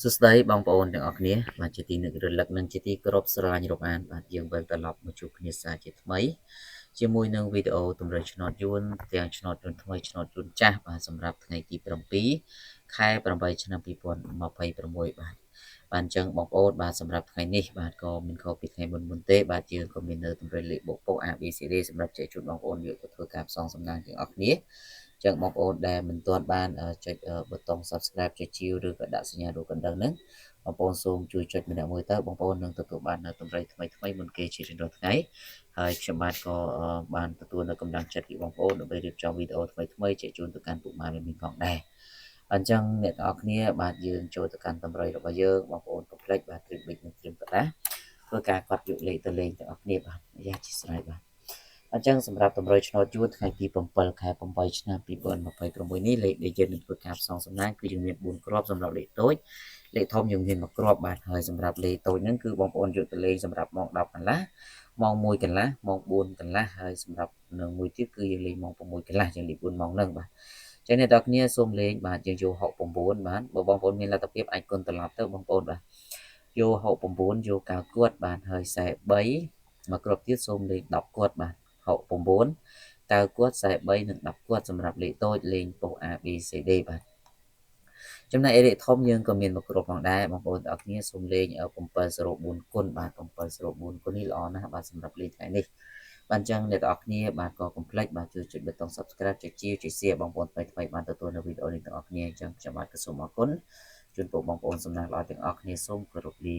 សួស្តីបងប្អូនទាំងអស់គ្នាបាទជាទីនឹករលឹកនិងជាទីគោរពស្រឡាញ់រាប់អានបាទយើងវិលត្រឡប់មកជួបគ្នាសាជាថ្មីជាមួយនឹងវីដេអូតម្រូវឆ្នោតយួនទាំងឆ្នោតយួនថ្មីឆ្នោតយួនចាស់បាទសម្រាប់ថ្ងៃទី7ខែ8ឆ្នាំ2026បាទអញ្ចឹងបងប្អូនបាទសម្រាប់ថ្ងៃនេះបាទក៏មិនខុសពីថ្ងៃមុនទេបាទយើងក៏មាននៅតម្រូវលេខបុកពុក ABCD សម្រាប់ចែកជូនបងប្អូនយកទៅធ្វើការផ្សងសំណាងទាំងអស់គ្នាចឹងបងប្អូនដែលមិនទាន់បានចុចប៊ូតុង Subscribe ចុចជាវឬក៏ដាក់សញ្ញារូបកណ្ដឹងហ្នឹងបងប្អូនសូមជួយចុចម្នាក់មួយទៅបងប្អូននឹងទទួលបាននៅតម្រៃថ្មីមុនគេជារៀងរាល់ថ្ងៃហើយខ្ញុំបាទក៏បានទទួលនៅកម្លាំងចិត្តពីបងប្អូនដើម្បីរៀបចំវីដេអូថ្មីចែកជូនទៅកាន់ពុកម៉ែមានផងដែរអញ្ចឹងអ្នកទាំងអស់គ្នាបាទយើងចូលទៅកាន់តម្រៃរបស់យើងបងប្អូនកុំភ្លេចបាទត្រៀមប៊ិចនិងត្រៀមកដាស់ធ្វើការកត់យកលេខទៅលេងទាំងអស់គ្នាបាទយ៉ាជាស្រ័យបាទអញ្ចឹងសម្រាប់តម្រុយឆ្នោតយួនថ្ងៃទី7ខែ8ឆ្នាំ2026នេះលេខដែលយើងនឹងធ្វើការផ្សងសំណាងគឺយើងមាន4គ្រាប់សម្រាប់លេខតូចលេខធំយើងមាន1គ្រាប់បាទហើយសម្រាប់លេខតូចហ្នឹងគឺបងប្អូនយកទៅលេងសម្រាប់ម៉ោង10កន្លះម៉ោង1កន្លះម៉ោង4កន្លះហើយសម្រាប់នឹងមួយទៀតគឺយើងលេងម៉ោង6កន្លះយើងលេខ4ម៉ោងហ្នឹងបាទចឹងអ្នកនរគ្នាសូមលេងបាទយើងយក69បាទបើបងប្អូនមានលទ្ធភាពអាចគុណត្រឡប់ទៅបងប្អូនបាទយក69យក9គាត់បាទហើយ43មកគ្រាប់ទៀតសូមលេខ10គាត់បាទ69 9គាត់43និង10គាត់សម្រាប់លេខតូចលេងប៉ុស ABCD បាទចំណែកលេខធំយើងក៏មានមួយគ្រាប់ផងដែរបងប្អូនទាំងអស់គ្នាសូមលេង704គុណបាទ704គុណនេះល្អណាស់បាទសម្រាប់លេខថ្ងៃនេះបាទអញ្ចឹងអ្នកទាំងអស់គ្នាបាទក៏កុំភ្លេចបាទជួយចុចប៊ូតុង Subscribe ចុចជាចុច Share បងប្អូនថ្មីបានទទួលនៅវីដេអូនេះទាំងអស់គ្នាអញ្ចឹងខ្ញុំបាទក៏សូមអរគុណជូនពរបងប្អូនសំណាងល្អទាំងអស់គ្នាសូមគោរពលា